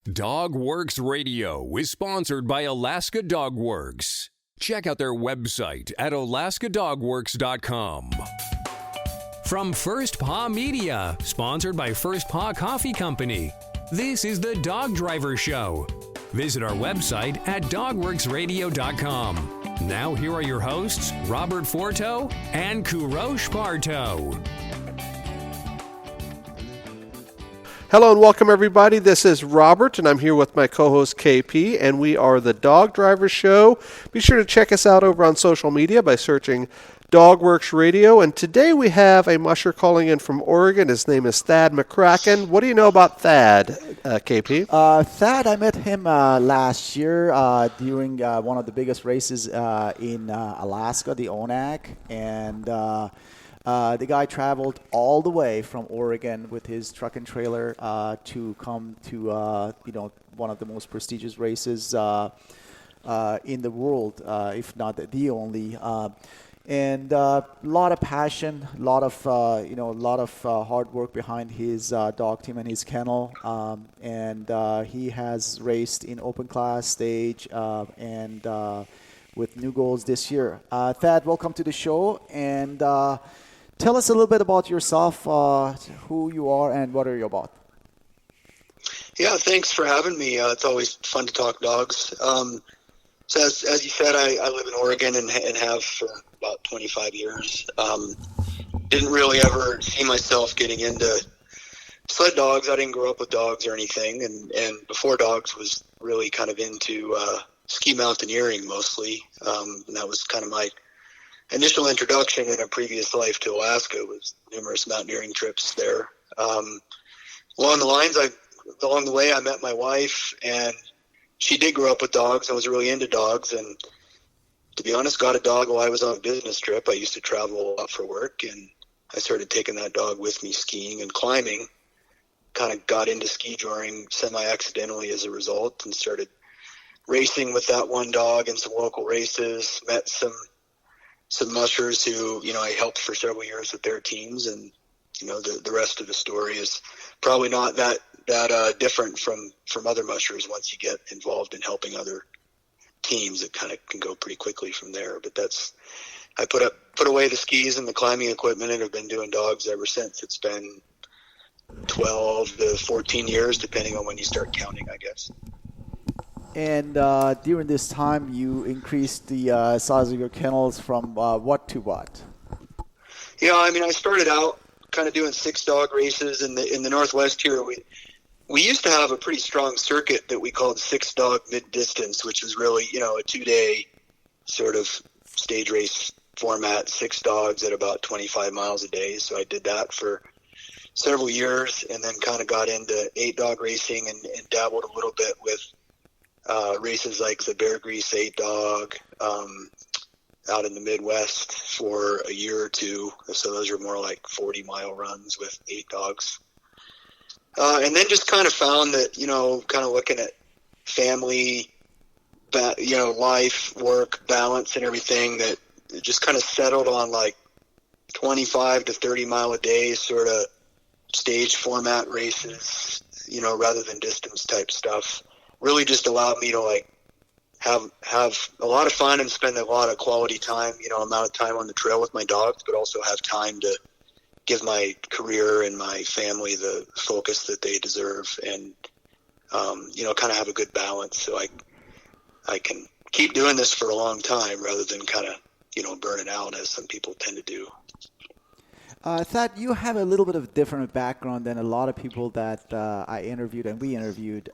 Dogworks Radio is sponsored by Alaska Dogworks. Check out their website at alaskadogworks.com. From First Paw Media, sponsored by First Paw Coffee Company, this is the Dog Driver Show. Visit our website at dogworksradio.com. Now here are your hosts, Robert Forto and Kurosh Parto. Hello and welcome everybody. This is Robert and I'm here with my co-host KP and we are the Dog Driver Show. Be sure to check us out over on social media by searching Dogworks Radio. And today we have a musher calling in from Oregon. His name is Thad McCrackin. What do you know about Thad, KP? Thad, I met him last year during one of the biggest races in Alaska, the ONAC. And the guy traveled all the way from Oregon with his truck and trailer to come to one of the most prestigious races in the world, if not the only. And a lot of passion, a lot of hard work behind his dog team and his kennel. And he has raced in open class stage and with new goals this year. Thad, welcome to the show. And tell us a little bit about yourself, who you are, and what are you about. Yeah, thanks for having me. It's always fun to talk dogs. So as you said, I live in Oregon and have for about 25 years. Didn't really ever see myself getting into sled dogs. I didn't grow up with dogs or anything. And before dogs was really kind of into ski mountaineering mostly. And that was kind of my initial introduction in a previous life to Alaska, was numerous mountaineering trips there. Along the way, I met my wife, and she did grow up with dogs. I was really into dogs, and to be honest, got a dog while I was on a business trip. I used to travel a lot for work, and I started taking that dog with me skiing and climbing. Kind of got into ski joring semi-accidentally as a result, and started racing with that one dog in some local races. Met some mushers who, I helped for several years with their teams, and the rest of the story is probably not that different from other mushers. Once you get involved in helping other teams, it kind of can go pretty quickly from there. But I put away the skis and the climbing equipment and have been doing dogs ever since. It's been 12 to 14 years, depending on when you start counting, I guess. And during this time, you increased the size of your kennels from what to what? Yeah, I started out kind of doing 6-dog races in the Northwest here. We used to have a pretty strong circuit that we called 6-dog mid-distance, which was really, a 2-day sort of stage race format, 6 dogs at about 25 miles a day. So I did that for several years, and then kind of got into 8-dog racing and dabbled a little bit with races like the Bear Grease 8-dog out in the Midwest for a year or two. So those are more like 40-mile runs with 8 dogs. And then just kind of found that, kind of looking at family, life, work, balance and everything, that it just kind of settled on like 25 to 30 mile a day sort of stage format races, rather than distance type stuff. Really just allowed me to have a lot of fun and spend a lot of quality time, amount of time on the trail with my dogs, but also have time to give my career and my family the focus that they deserve, and kind of have a good balance, so I can keep doing this for a long time rather than kind of burning out as some people tend to do. Thad, you have a little bit of different background than a lot of people that I interviewed and we interviewed.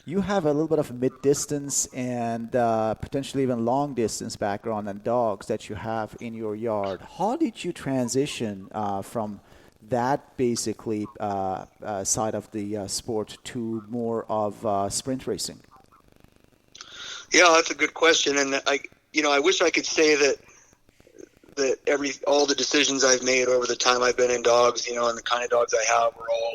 You have a little bit of mid-distance and potentially even long-distance background and dogs that you have in your yard. How did you transition from that basically side of the sport to more of sprint racing? Yeah, that's a good question, and I wish I could say that all the decisions I've made over the time I've been in dogs, and the kind of dogs I have were all,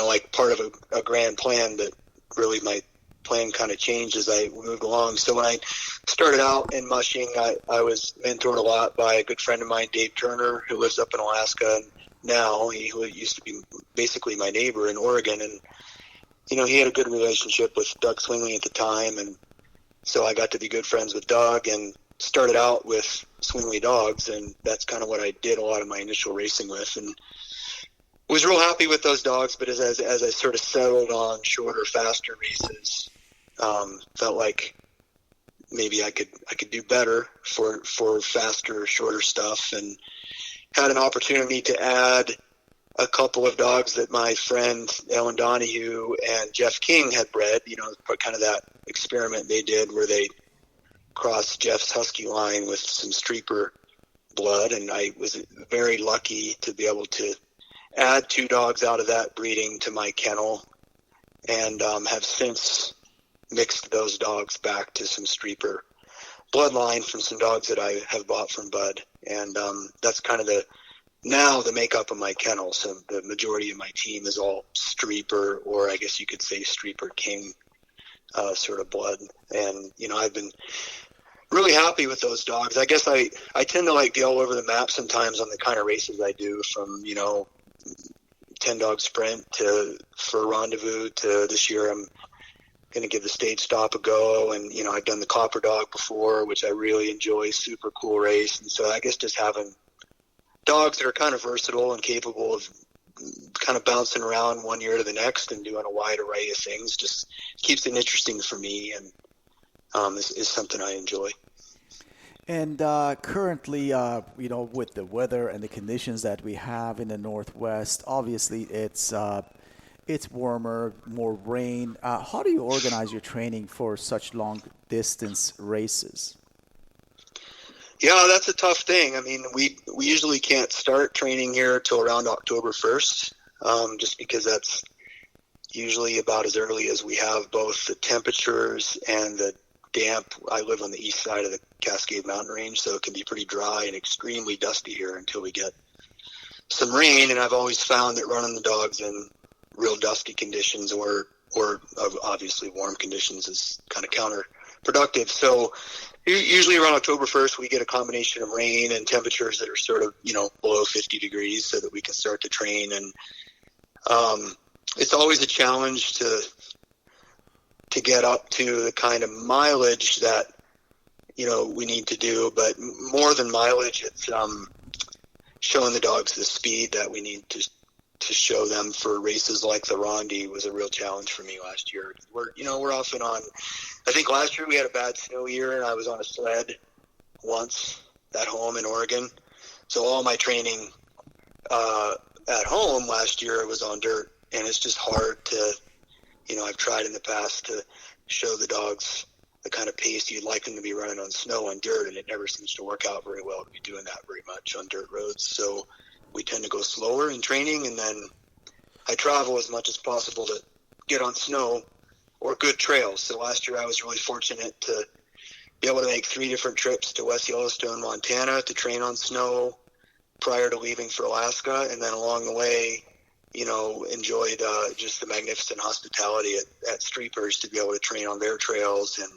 like part of a grand plan, but really my plan kind of changed as I moved along. So when I started out in mushing, I was mentored a lot by a good friend of mine, Dave Turner, who lives up in Alaska now. He used to be basically my neighbor in Oregon, and he had a good relationship with Doug Swingley at the time, and so I got to be good friends with Doug and started out with Swingley dogs, and that's kind of what I did a lot of my initial racing with, and was real happy with those dogs. But as I sort of settled on shorter, faster races, felt like maybe I could do better for faster, shorter stuff, and had an opportunity to add a couple of dogs that my friend Ellen Donahue and Jeff King had bred, kind of that experiment they did where they crossed Jeff's Husky line with some Streeper blood, and I was very lucky to be able to add 2 dogs out of that breeding to my kennel, and have since mixed those dogs back to some Streeper bloodline from some dogs that I have bought from Bud, and that's kind of the makeup of my kennel. So the majority of my team is all Streeper, or I guess you could say Streeper King sort of blood, and I've been really happy with those dogs. I guess I tend to be all over the map sometimes on the kind of races I do, from 10-dog sprint for Rendezvous to this year I'm going to give the stage stop a go, and I've done the Copper Dog before, which I really enjoy, super cool race. And so I guess just having dogs that are kind of versatile and capable of kind of bouncing around one year to the next and doing a wide array of things just keeps it interesting for me, and is something I enjoy. And currently, with the weather and the conditions that we have in the Northwest, obviously it's warmer, more rain. How do you organize your training for such long distance races? Yeah, that's a tough thing. I mean, we usually can't start training here till around October 1st, just because that's usually about as early as we have both the temperatures and the damp. I live on the east side of the Cascade Mountain Range, so it can be pretty dry and extremely dusty here until we get some rain. And I've always found that running the dogs in real dusty conditions or obviously warm conditions is kind of counterproductive. So usually around October 1st, we get a combination of rain and temperatures that are sort of, below 50 degrees so that we can start to train. And it's always a challenge to get up to the kind of mileage that, we need to do. But more than mileage, it's showing the dogs the speed that we need to show them for races like the Rondi was a real challenge for me last year. We're often on, I think last year we had a bad snow year, and I was on a sled once at home in Oregon. So all my training at home last year was on dirt, and it's just hard to, I've tried in the past to show the dogs the kind of pace you'd like them to be running on snow and dirt, and it never seems to work out very well to be doing that very much on dirt roads. So we tend to go slower in training, and then I travel as much as possible to get on snow or good trails. So last year I was really fortunate to be able to make 3 different trips to West Yellowstone, Montana to train on snow prior to leaving for Alaska. And then along the way, enjoyed just the magnificent hospitality at Streepers to be able to train on their trails and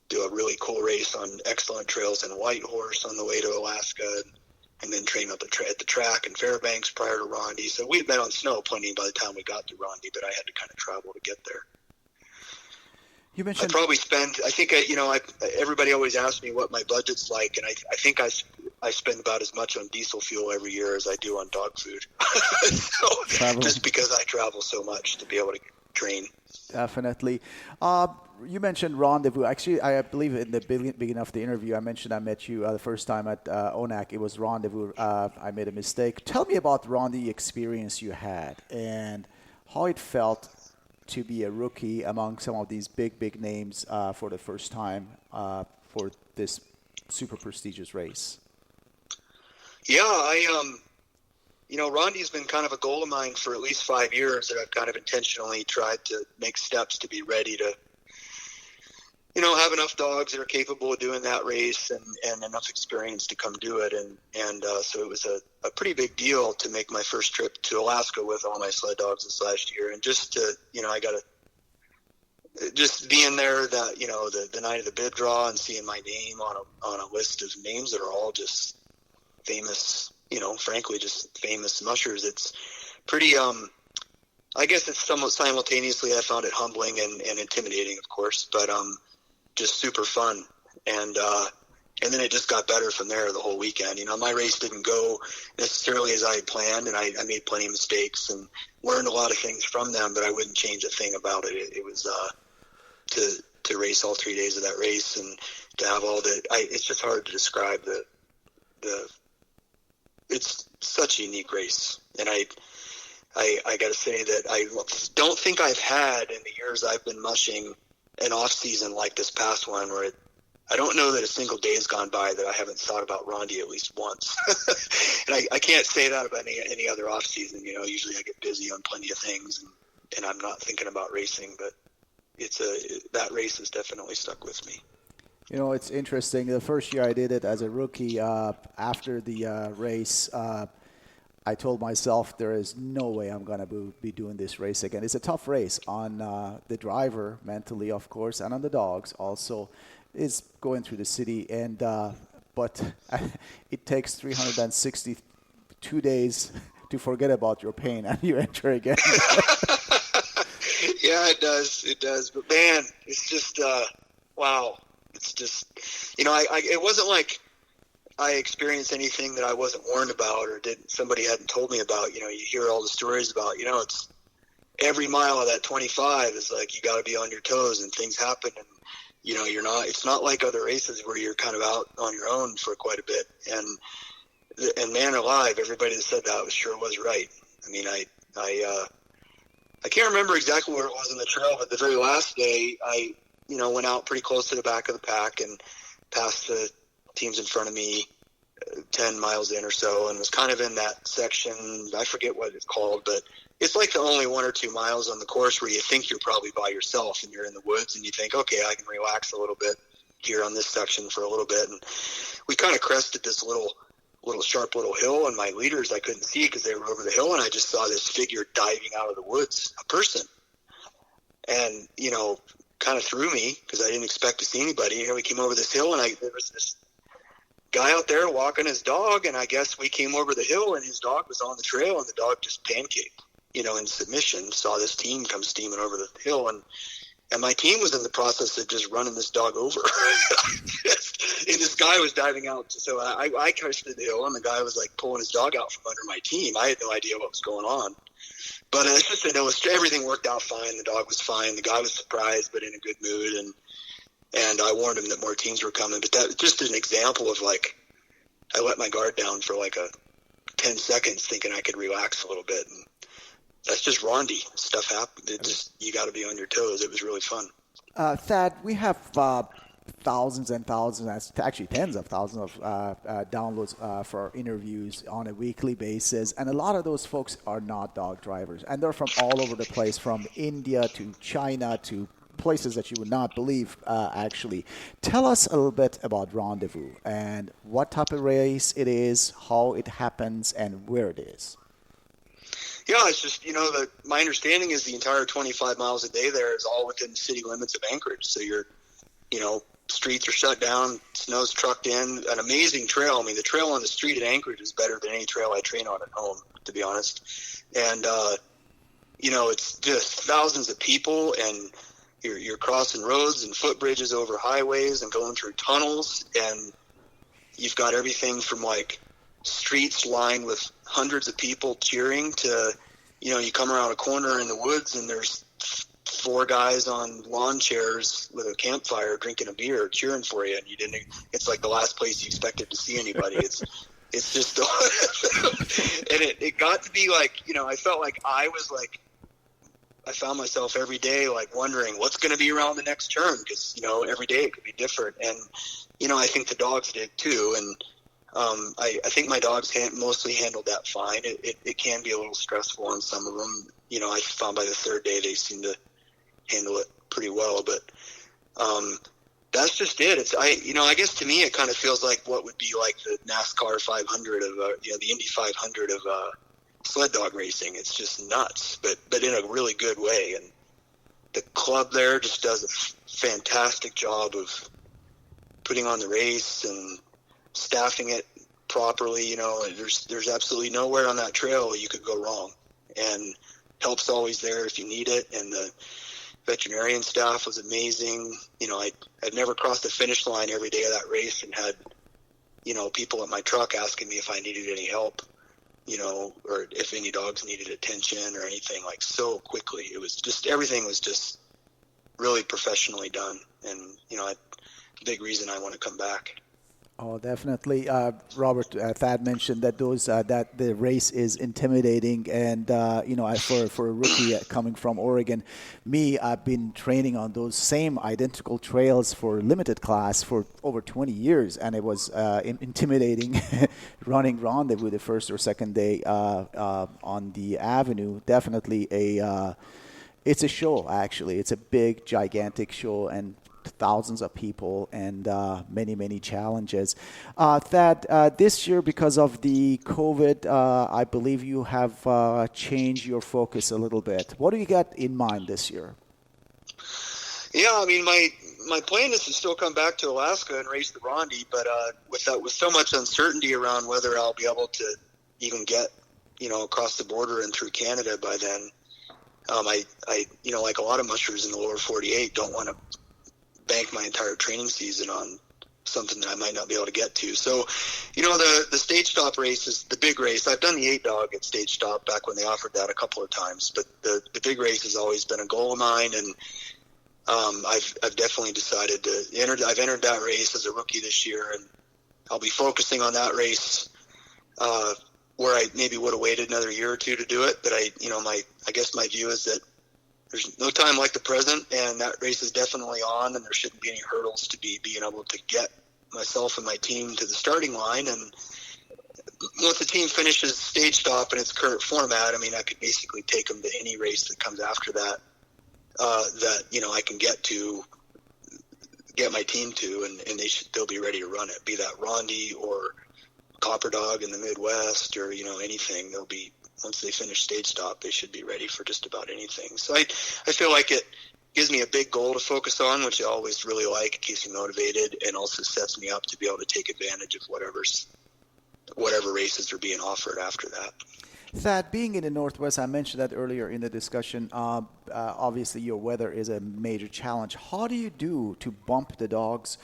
do a really cool race on excellent trails in Whitehorse on the way to Alaska, and then train up at the track in Fairbanks prior to Rondi. So we'd been on snow plenty by the time we got to Rondi, but I had to kind of travel to get there. You mentioned, I probably spend, I think, everybody always asks me what my budget's like, and I think I spend about as much on diesel fuel every year as I do on dog food. Just because I travel so much to be able to train. Definitely. You mentioned Rendezvous. Actually, I believe in the beginning of the interview, I mentioned I met you the first time at ONAC. It was Rendezvous. I made a mistake. Tell me about the Rondi experience you had and how it felt to be a rookie among some of these big names for the first time for this super prestigious race. Yeah, Rondi's been kind of a goal of mine for at least 5 years that I've kind of intentionally tried to make steps to be ready to, have enough dogs that are capable of doing that race and enough experience to come do it. And so it was a pretty big deal to make my first trip to Alaska with all my sled dogs this last year. And just to, just being there that, the night of the bid draw and seeing my name on a list of names that are all just famous, frankly, just famous mushers. It's pretty, I guess it's somewhat simultaneously, I found it humbling and intimidating, of course, but just super fun. And then it just got better from there the whole weekend. You know, my race didn't go necessarily as I had planned, and I made plenty of mistakes and learned a lot of things from them, but I wouldn't change a thing about it. It was to race all 3 days of that race and to have all the it's just hard to describe the it's such a unique race. And I got to say that I don't think I've had in the years I've been mushing an off season like this past one, where I don't know that a single day has gone by that I haven't thought about Rondi at least once. And I can't say that about any other off season. You know, usually I get busy on plenty of things and I'm not thinking about racing, but that race has definitely stuck with me. You know, it's interesting. The first year I did it as a rookie, after the race, I told myself there is no way I'm going to be doing this race again. It's a tough race on the driver mentally, of course, and on the dogs also. Is going through the city, and but it takes 362 days to forget about your pain and you enter again. Yeah, it does. But man, it's just wow. It's just, you know, it wasn't like I experienced anything that I wasn't warned about or somebody hadn't told me about. You know, you hear all the stories about, you know, it's every mile of that 25 is like you got to be on your toes and things happen, and you know, it's not like other races where you're kind of out on your own for quite a bit. And man alive, everybody that said that sure was right. I mean, I can't remember exactly where it was on the trail, but the very last day I, you know, went out pretty close to the back of the pack and passed the teams in front of me 10 miles in or so, and was kind of in that section. I forget what it's called, but it's like the only 1 or 2 miles on the course where you think you're probably by yourself and you're in the woods and you think, okay, I can relax a little bit here on this section for a little bit. And we kind of crested this little sharp little hill, and my leaders I couldn't see because they were over the hill, and I just saw this figure diving out of the woods, a person. And, you know, kind of threw me because I didn't expect to see anybody. Here we came over this hill, and there was this guy out there walking his dog, and I guess we came over the hill and his dog was on the trail, and the dog just pancaked, you know, in submission. Saw this team come steaming over the hill, and my team was in the process of just running this dog over. And this guy was diving out, so I crested the hill, and the guy was like pulling his dog out from under my team. I had no idea what was going on, but it's just everything worked out fine. The dog was fine. The guy was surprised, but in a good mood, and I warned him that more teams were coming. But that just an example of, like, I let my guard down for like 10 seconds thinking I could relax a little bit. And that's just Rondi. Stuff happened. You got to be on your toes. It was really fun. Thad, we have thousands and thousands, actually tens of thousands of downloads for our interviews on a weekly basis. And a lot of those folks are not dog drivers. And they're from all over the place, from India to China to places that you would not believe, actually. Tell us a little bit about Rendezvous and what type of race it is, how it happens, and where it is. Yeah, it's just, you know, my understanding is the entire 25 miles a day there is all within the city limits of Anchorage. So streets are shut down, snow's trucked in, an amazing trail. I mean, the trail on the street at Anchorage is better than any trail I train on at home, to be honest. And, you know, it's just thousands of people, and you're crossing roads and footbridges over highways and going through tunnels, and you've got everything from like streets lined with hundreds of people cheering to, you know, you come around a corner in the woods and there's 4 guys on lawn chairs with a campfire drinking a beer cheering for you, and it's like the last place you expected to see anybody. It's just and it got to be like, you know, I felt like I found myself every day like wondering what's going to be around the next turn, because, you know, every day it could be different. And, you know, I think the dogs did too, and I think my dogs mostly handled that fine. It can be a little stressful on some of them. You know, I found by the 3rd day they seemed to handle it pretty well, but that's just it. I guess to me it kind of feels like what would be like the NASCAR 500 of the Indy 500 of sled dog racing. It's just nuts, but in a really good way. And the club there just does a fantastic job of putting on the race and staffing it properly. You know, there's absolutely nowhere on that trail you could go wrong. And help's always there if you need it, and the veterinarian staff was amazing. I'd never crossed the finish line every day of that race and had, people at my truck asking me if I needed any help, or if any dogs needed attention or anything, like, so quickly. It was just, everything was just really professionally done. And, a big reason I want to come back. Oh, definitely. Robert, Thad mentioned that that the race is intimidating, and for a rookie coming from Oregon, I've been training on those same identical trails for limited class for over 20 years, and it was intimidating running Rendezvous the first or second day on the avenue. Definitely it's a show. Actually, it's a big, gigantic show, and thousands of people, and many challenges. Thad, this year, because of the COVID, I believe you have changed your focus a little bit. What do you got in mind this year? Yeah, I mean, my plan is to still come back to Alaska and race the Rondi, but with so much uncertainty around whether I'll be able to even get, across the border and through Canada by then, I like a lot of mushers in the lower 48, don't want to bank my entire training season on something that I might not be able to get to. So, the stage stop race is the big race. I've done the 8-dog at stage stop back when they offered that a couple of times, but the big race has always been a goal of mine, and I've definitely decided I've entered that race as a rookie this year, and I'll be focusing on that race where I maybe would have waited another year or two to do it. But I guess my view is that there's no time like the present, and that race is definitely on, and there shouldn't be any hurdles to being able to get myself and my team to the starting line. And once the team finishes stage stop in its current format, I mean, I could basically take them to any race that comes after that, I can get my team to, and they'll be ready to run it, be that Rondi or Copper Dog in the Midwest, or, anything. They'll be, once they finish stage stop, they should be ready for just about anything. So I feel like it gives me a big goal to focus on, which I always really like. It keeps me motivated, and also sets me up to be able to take advantage of whatever races are being offered after that. Thad, being in the Northwest, I mentioned that earlier in the discussion, obviously your weather is a major challenge. How do you do to bump the dogs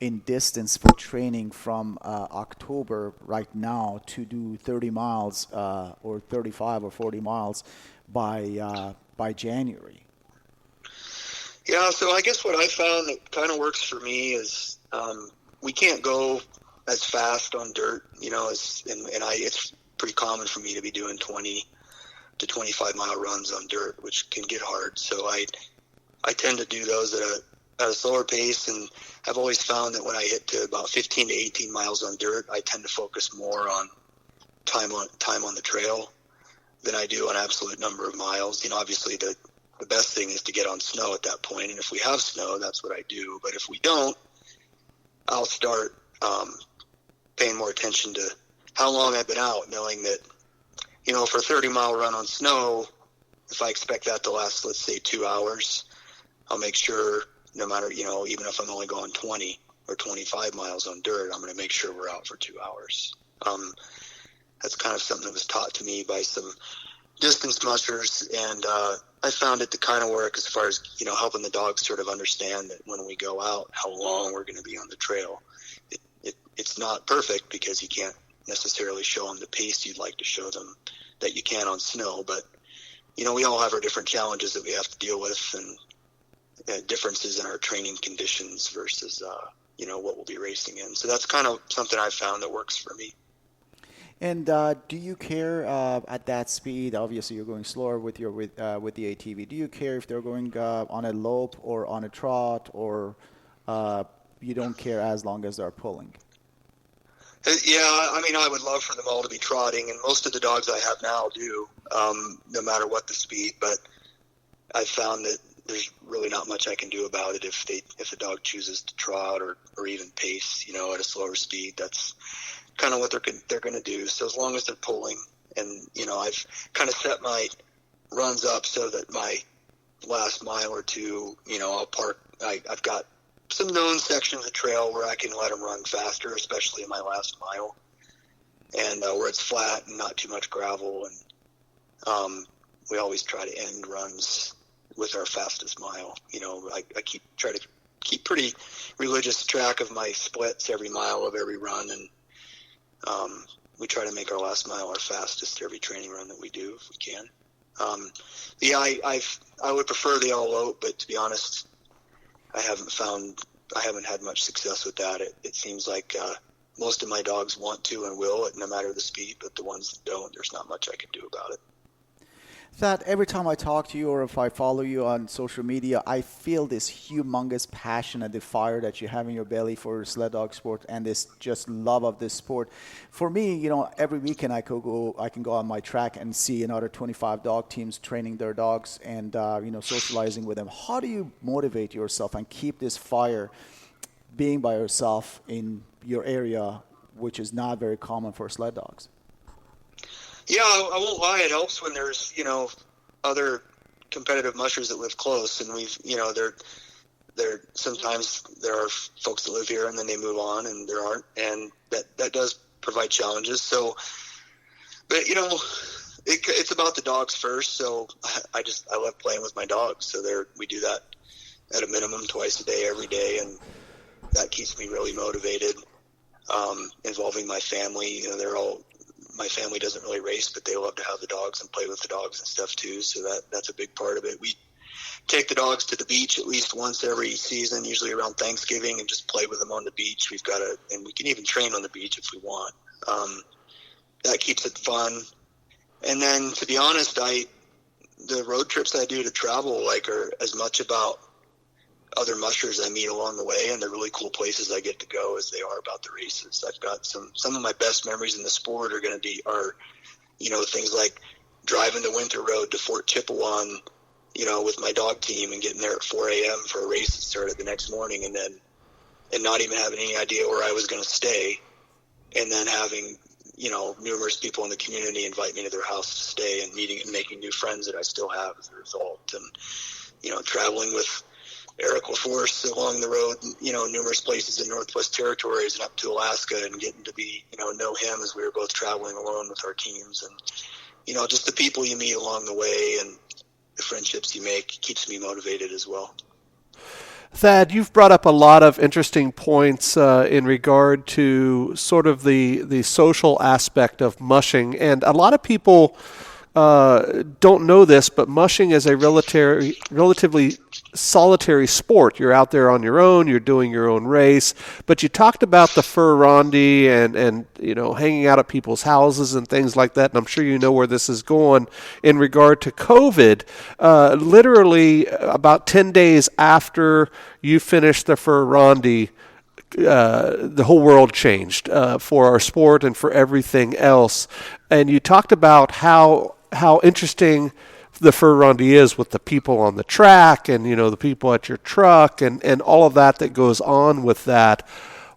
in distance for training from October right now to do 30 miles or 35 or 40 miles by January? Yeah, so I guess what I found that kind of works for me is we can't go as fast on dirt, it's pretty common for me to be doing 20 to 25 mile runs on dirt, which can get hard. So I tend to do those at a slower pace, and I've always found that when I hit to about 15 to 18 miles on dirt, I tend to focus more on time on the trail than I do on absolute number of miles. Obviously the best thing is to get on snow at that point, and if we have snow, that's what I do. But if we don't, I'll start paying more attention to how long I've been out, knowing that, for a 30-mile run on snow, if I expect that to last, let's say, 2 hours, I'll make sure, no matter, even if I'm only going 20 or 25 miles on dirt, I'm going to make sure we're out for 2 hours. That's kind of something that was taught to me by some distance mushers, and I found it to kind of work as far as, helping the dogs sort of understand that when we go out, how long we're going to be on the trail. It's not perfect, because you can't necessarily show them the pace you'd like to show them that you can on snow, but we all have our different challenges that we have to deal with, and differences in our training conditions versus what we'll be racing in. So that's kind of something I've found that works for me. And do you care at that speed? Obviously, you're going slower with the ATV. Do you care if they're going on a lope or on a trot, or you don't care as long as they're pulling? Yeah, I mean, I would love for them all to be trotting, and most of the dogs I have now do, no matter what the speed. But I've found that there's really not much I can do about it if the dog chooses to trot or even pace, at a slower speed. That's kind of what they're going to do. So as long as they're pulling, and I've kind of set my runs up so that my last mile or two, I'll park. I've got some known sections of trail where I can let them run faster, especially in my last mile, and where it's flat and not too much gravel. And we always try to end runs with our fastest mile. I try to keep pretty religious track of my splits every mile of every run, and we try to make our last mile our fastest every training run that we do if we can. I would prefer the all out, but to be honest, I haven't had much success with that. It seems like most of my dogs want to and will, no matter the speed, but the ones that don't, there's not much I can do about it. That every time I talk to you or if I follow you on social media, I feel this humongous passion and the fire that you have in your belly for sled dog sport and this just love of this sport. For me, every weekend I can go on my track and see another 25 dog teams training their dogs and socializing with them. How do you motivate yourself and keep this fire being by yourself in your area, which is not very common for sled dogs? Yeah, I won't lie. It helps when there's, other competitive mushers that live close, and sometimes there are folks that live here and then they move on and there aren't, and that does provide challenges. So, but it's about the dogs first. So I love playing with my dogs. So we do that at a minimum twice a day, every day, and that keeps me really motivated. Involving my family, my family doesn't really race, but they love to have the dogs and play with the dogs and stuff too. So that's a big part of it. We take the dogs to the beach at least once every season, usually around Thanksgiving, and just play with them on the beach. And we can even train on the beach if we want. That keeps it fun. And then, to be honest, the road trips I do to travel are as much about other mushers I meet along the way and the really cool places I get to go as they are about the races. I've got some of my best memories in the sport are things like driving the winter road to Fort Chippewa, with my dog team and getting there at 4 a.m. for a race that started the next morning, and not even having any idea where I was going to stay, and then having numerous people in the community invite me to their house to stay and meeting and making new friends that I still have as a result. And traveling with Eric LaForce along the road, numerous places in Northwest Territories and up to Alaska, and getting to know him as we were both traveling alone with our teams, and just the people you meet along the way and the friendships you make keeps me motivated as well. Thad, you've brought up a lot of interesting points in regard to sort of the social aspect of mushing, and a lot of people don't know this, but mushing is a relatively solitary sport. You're out there on your own, you're doing your own race, but you talked about the fur rondy and hanging out at people's houses and things like that, and I'm sure you know where this is going in regard to COVID. Literally about 10 days after you finished the fur rondy, the whole world changed for our sport and for everything else. And you talked about how interesting the fur rondy is with the people on the track and the people at your truck and all of that goes on with that.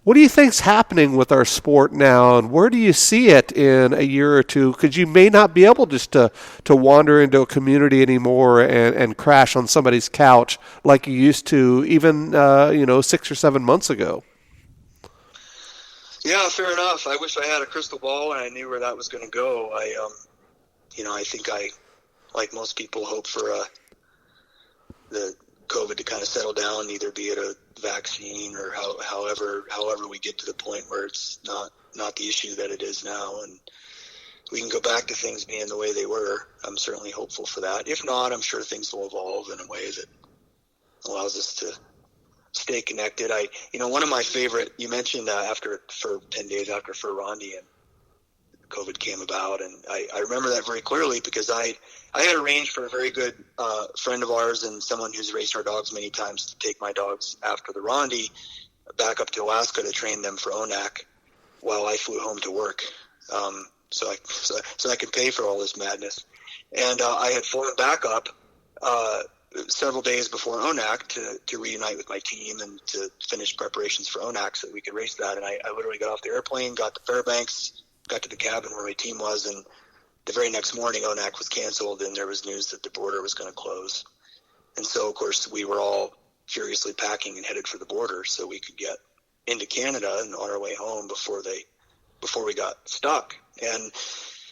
What do you think's happening with our sport now, and where do you see it in a year or two? Because you may not be able just to wander into a community anymore and crash on somebody's couch like you used to even 6 or 7 months ago. Yeah, fair enough. I wish I had a crystal ball and I knew where that was going to go. I think I, like most people, hope for the COVID to kind of settle down, either be it a vaccine or however we get to the point where it's not the issue that it is now, and we can go back to things being the way they were. I'm certainly hopeful for that. If not, I'm sure things will evolve in a way that allows us to stay connected. One of my favorite, you mentioned for 10 days after Fur Rondy and COVID came about, and I remember that very clearly because I had arranged for a very good friend of ours and someone who's raced our dogs many times to take my dogs after the Rondy back up to Alaska to train them for ONAC while I flew home to work, so I could pay for all this madness. And I had flown back up several days before ONAC to reunite with my team and to finish preparations for ONAC so that we could race that. And I literally got off the airplane, got to Fairbanks, got to the cabin where my team was, and the very next morning ONAC was canceled and there was news that the border was going to close. And so, of course, we were all furiously packing and headed for the border so we could get into Canada and on our way home before we got stuck. And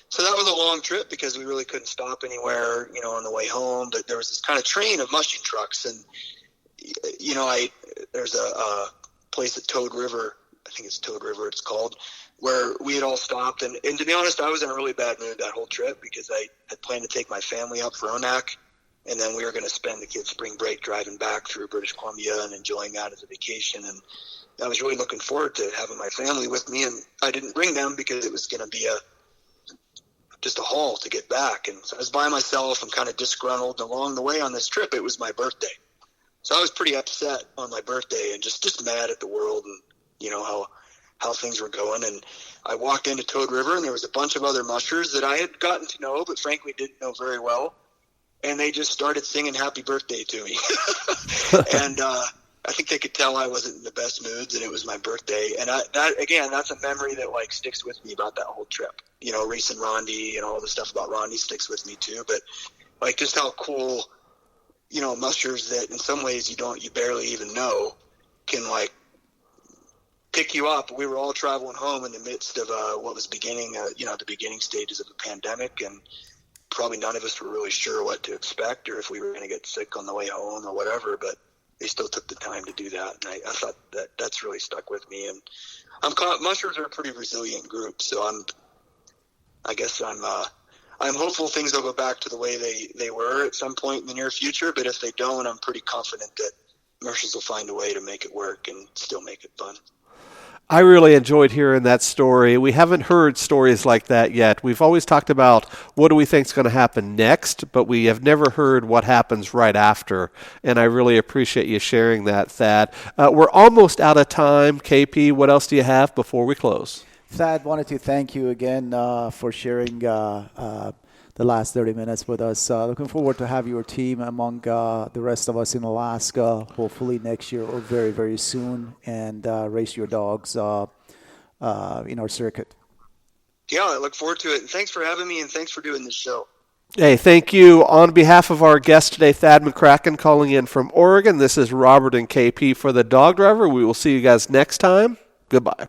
So that was a long trip because we really couldn't stop anywhere, on the way home. But there was this kind of train of mushing trucks, and there's a place at Toad River, I think it's Toad River it's called, where we had all stopped. And to be honest, I was in a really bad mood that whole trip because I had planned to take my family up for ONAC, and then we were going to spend the kids' spring break driving back through British Columbia and enjoying that as a vacation. And I was really looking forward to having my family with me, and I didn't bring them because it was going to be just a haul to get back. And so I was by myself and kind of disgruntled. Along the way on this trip, it was my birthday. So I was pretty upset on my birthday and just mad at the world and, how things were going. And I walked into Toad River, and there was a bunch of other mushers that I had gotten to know, but frankly didn't know very well. And they just started singing happy birthday to me. And I think they could tell I wasn't in the best moods, and it was my birthday. And that's a memory that sticks with me about that whole trip. Racing Rondi and all the stuff about Rondi sticks with me too. But just how cool, mushers that in some ways you barely even know can pick you up. We were all traveling home in the midst of what was beginning, the beginning stages of the pandemic, and probably none of us were really sure what to expect or if we were going to get sick on the way home or whatever, but they still took the time to do that. And I thought that's really stuck with me. And mushers are a pretty resilient group. So I'm hopeful things will go back to the way they were at some point in the near future. But if they don't, I'm pretty confident that mushers will find a way to make it work and still make it fun. I really enjoyed hearing that story. We haven't heard stories like that yet. We've always talked about what do we think is going to happen next, but we have never heard what happens right after. And I really appreciate you sharing that, Thad. We're almost out of time. KP, what else do you have before we close? Thad, wanted to thank you again for sharing the last 30 minutes with us. Looking forward to have your team among the rest of us in Alaska, hopefully next year or very, very soon, and race your dogs in our circuit. Yeah, I look forward to it. And thanks for having me, and thanks for doing this show. Hey, thank you. On behalf of our guest today, Thad McCrackin, calling in from Oregon, this is Robert and KP for The Dog Driver. We will see you guys next time. Goodbye.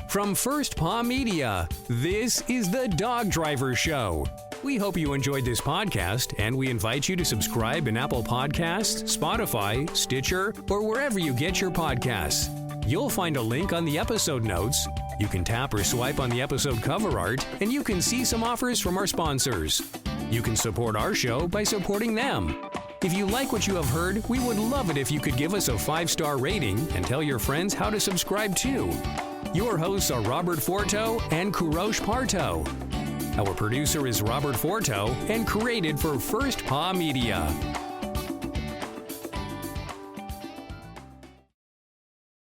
From First Paw Media, this is The Dog Driver Show. We hope you enjoyed this podcast, and we invite you to subscribe in Apple Podcasts, Spotify, Stitcher, or wherever you get your podcasts. You'll find a link on the episode notes. You can tap or swipe on the episode cover art, and you can see some offers from our sponsors. You can support our show by supporting them. If you like what you have heard, we would love it if you could give us a 5-star rating and tell your friends how to subscribe too. Your hosts are Robert Forto and Kurosh Parto. Our producer is Robert Forto and created for First Paw Media.